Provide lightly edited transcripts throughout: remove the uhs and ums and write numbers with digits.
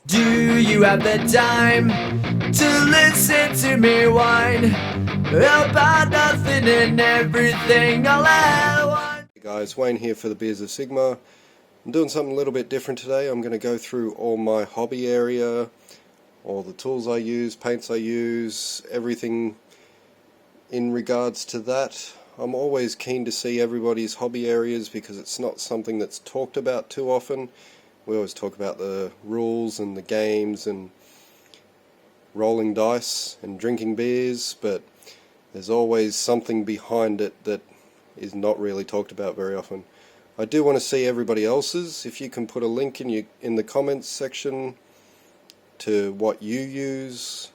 Do you have the time to listen to me whine about nothing and everything all at once? Hey guys, Wayne here for the Beers of Sigma. I'm doing something a little bit different today. I'm going to go through all my hobby area, all the tools I use, paints I use, everything in regards to that. I'm always keen to see everybody's hobby areas because it's not something that's talked about too often. We always talk about the rules and the games and rolling dice and drinking beers, but there's always something behind it that is not really talked about very often. I do want to see everybody else's. If you can put a link in the comments section to what you use.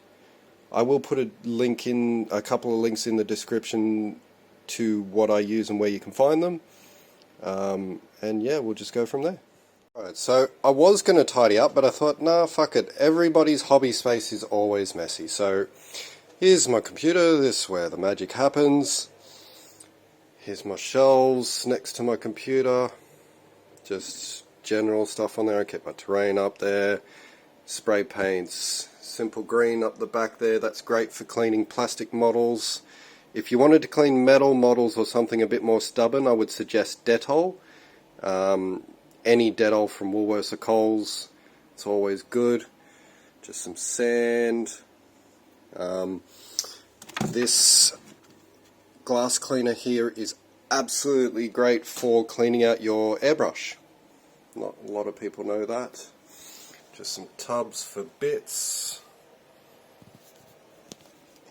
I will put a couple of links in the description to what I use and where you can find them. And yeah, we'll just go from there. Alright, so I was going to tidy up, but I thought, nah, fuck it. Everybody's hobby space is always messy. So here's my computer, this is where the magic happens. Here's my shelves next to my computer. Just general stuff on there. I keep my terrain up there. Spray paints, simple green up the back there. That's great for cleaning plastic models. If you wanted to clean metal models or something a bit more stubborn, I would suggest Dettol. Any Dettol from Woolworths or Coles, it's always good. Just some sand. This glass cleaner here is absolutely great for cleaning out your airbrush. Not a lot of people know that. Just some tubs for bits.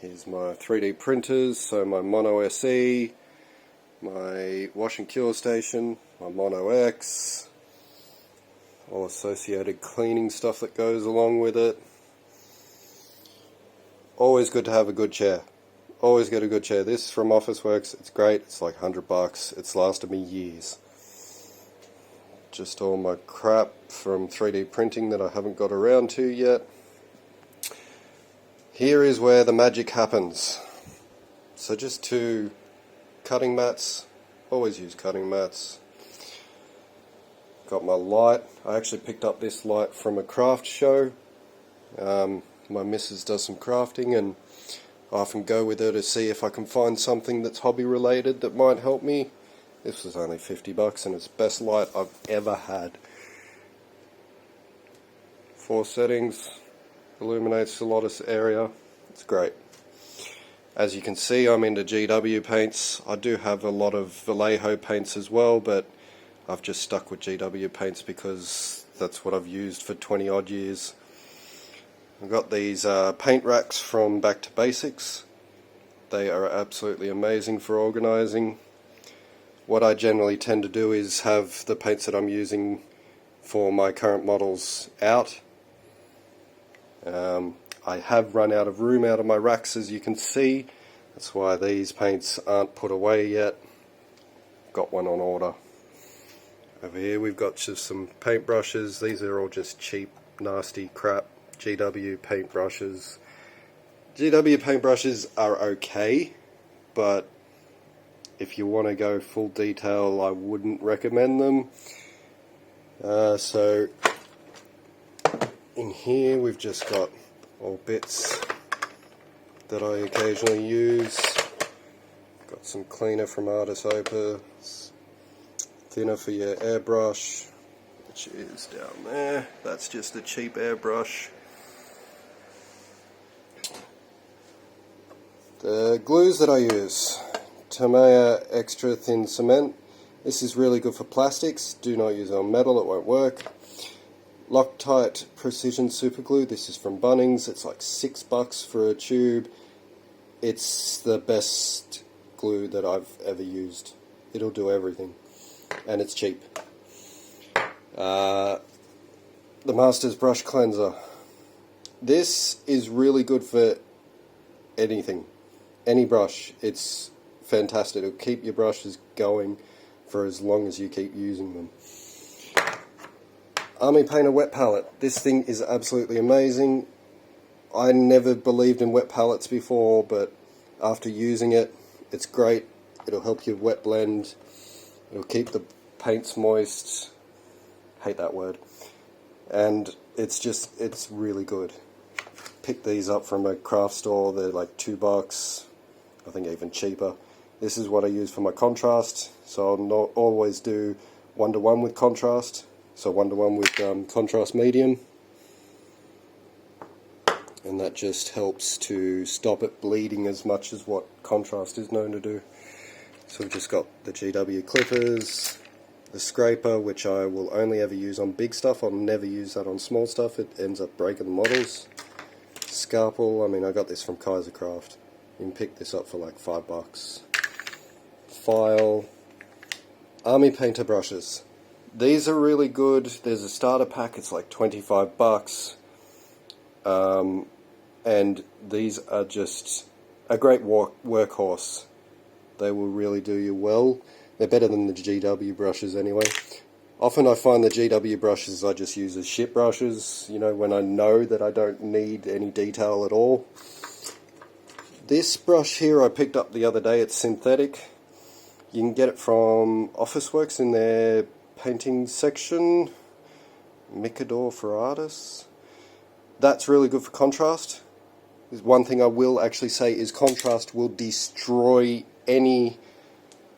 Here's my 3D printers, so my Mono SE, my wash and cure station, my Mono X, all associated cleaning stuff that goes along with it. Always good to have a good chair. Always get a good chair. This from Officeworks, it's great. It's like $100. It's lasted me years. Just all my crap from 3D printing that I haven't got around to yet. Here is where the magic happens. So just two cutting mats. Always use cutting mats. Got my light. I actually picked up this light from a craft show. My missus does some crafting and I often go with her to see if I can find something that's hobby related that might help me. This was only $50 and it's the best light I've ever had. 4 settings, illuminates a lot of area. It's great. As you can see, I'm into GW paints. I do have a lot of Vallejo paints as well, but I've just stuck with GW paints because that's what I've used for 20 odd years. I've got these paint racks from Back to Basics. They are absolutely amazing for organising. What I generally tend to do is have the paints that I'm using for my current models out. I have run out of room out of my racks, as you can see. That's why these paints aren't put away yet. Got one on order. Over here we've got just some paintbrushes. These are all just cheap, nasty crap GW paintbrushes. GW paintbrushes are okay, but if you want to go full detail, I wouldn't recommend them. So in here we've just got all bits that I occasionally use. Got some cleaner from Artis Opus, thinner for your airbrush, which is down there. That's just a cheap airbrush. The glues that I use, Tamiya Extra Thin Cement. This is really good for plastics. Do not use it on metal, it won't work. Loctite Precision Super Glue. This is from Bunnings. It's like $6 for a tube. It's the best glue that I've ever used. It'll do everything. And it's cheap. The Masters Brush Cleanser. This is really good for anything. Any brush. It's fantastic. It'll keep your brushes going for as long as you keep using them. Army Painter Wet Palette. This thing is absolutely amazing. I never believed in wet palettes before, but after using it, it's great. It'll help you wet blend. It'll keep the paints moist. Hate that word. And it's really good. Pick these up from a craft store, they're like $2, I think even cheaper. This is what I use for my contrast, so I'll not always do 1:1 with contrast, so 1:1 with contrast medium, and that just helps to stop it bleeding as much as what contrast is known to do. So we've just got the GW clippers, the scraper, which I will only ever use on big stuff. I'll never use that on small stuff, it ends up breaking the models. Scalpel, I mean, I got this from Kaisercraft. You can pick this up for like $5. File. Army painter brushes. These are really good. There's a starter pack, it's like $25. And these are just a great workhorse. They will really do you well. They're better than the GW brushes anyway. Often I find the GW brushes I just use as shit brushes, you know, when I know that I don't need any detail at all. This brush here I picked up the other day, it's synthetic. You can get it from Officeworks in their painting section. Micador for Artis. That's really good for contrast. There's one thing I will actually say is contrast will destroy any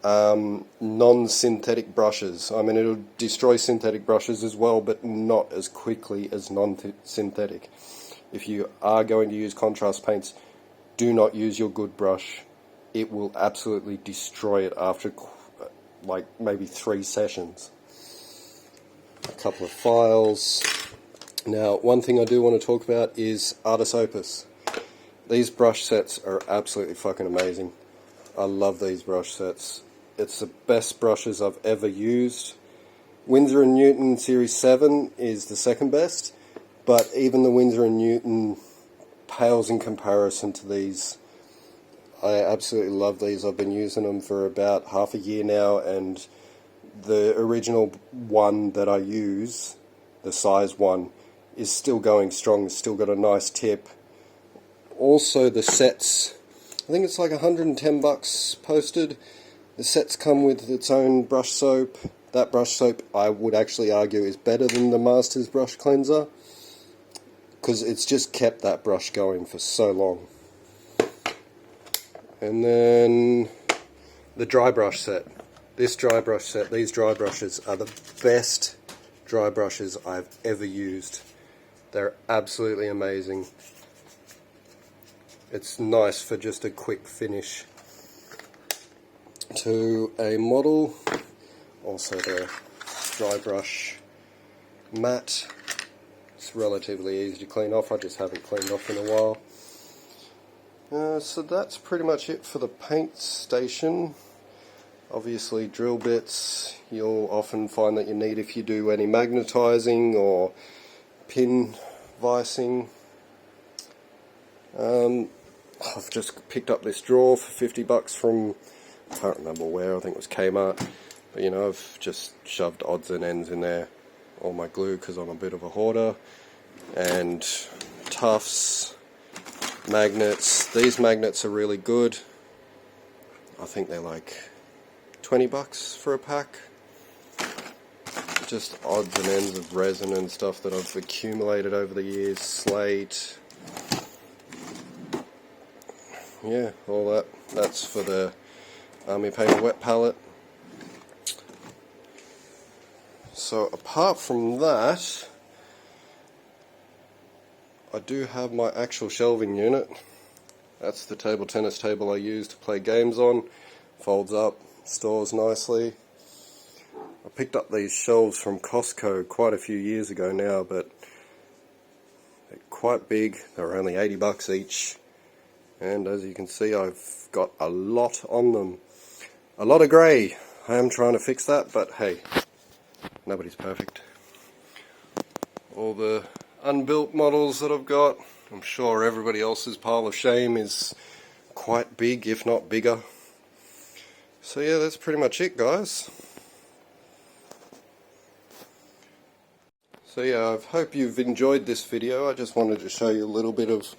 non-synthetic brushes. I mean, it'll destroy synthetic brushes as well, but not as quickly as non-synthetic. If you are going to use contrast paints, do not use your good brush. It will absolutely destroy it after like maybe 3 sessions. A couple of files. Now, one thing I do want to talk about is Artis Opus. These brush sets are absolutely fucking amazing. I love these brush sets. It's the best brushes I've ever used. Winsor & Newton Series 7 is the second best, but even the Winsor & Newton pales in comparison to these. I absolutely love these. I've been using them for about half a year now, and the original one that I use, the size one, is still going strong. It's still got a nice tip. Also the sets, I think it's like $110 posted. The sets come with its own brush soap. That brush soap, I would actually argue, is better than the Masters brush cleanser, because it's just kept that brush going for so long. And then the dry brush set. This dry brush set, these dry brushes are the best dry brushes I've ever used. They're absolutely amazing. It's nice for just a quick finish to a model. Also the dry brush mat. It's relatively easy to clean off. I just haven't cleaned off in a while. So that's pretty much it for the paint station. Obviously drill bits you'll often find that you need if you do any magnetizing or pin vicing. I've just picked up this drawer for $50 from, I can't remember where, I think it was Kmart. But you know, I've just shoved odds and ends in there. All my glue, because I'm a bit of a hoarder. And tufts, magnets. These magnets are really good. I think they're like $20 for a pack. Just odds and ends of resin and stuff that I've accumulated over the years. Slate. Yeah, all that. That's for the Army Painter wet palette. So apart from that, I do have my actual shelving unit. That's the table tennis table I use to play games on. Folds up, stores nicely. I picked up these shelves from Costco quite a few years ago now, but they're quite big. They're only $80 each. And as you can see, I've got a lot on them. A lot of grey. I am trying to fix that, but hey, nobody's perfect. All the unbuilt models that I've got, I'm sure everybody else's pile of shame is quite big, if not bigger. So yeah, that's pretty much it, guys. So yeah, I hope you've enjoyed this video. I just wanted to show you a little bit of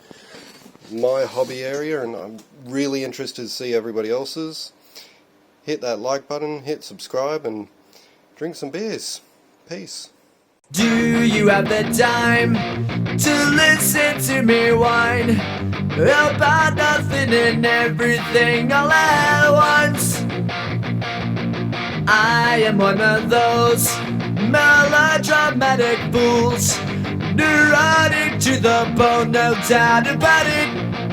my hobby area, and I'm really interested to see everybody else's. Hit that like button, hit subscribe, and drink some beers. Peace. Do you have the time to listen to me whine about nothing and everything all at once? I am one of those melodramatic fools, neurotic to the bone, no doubt about it.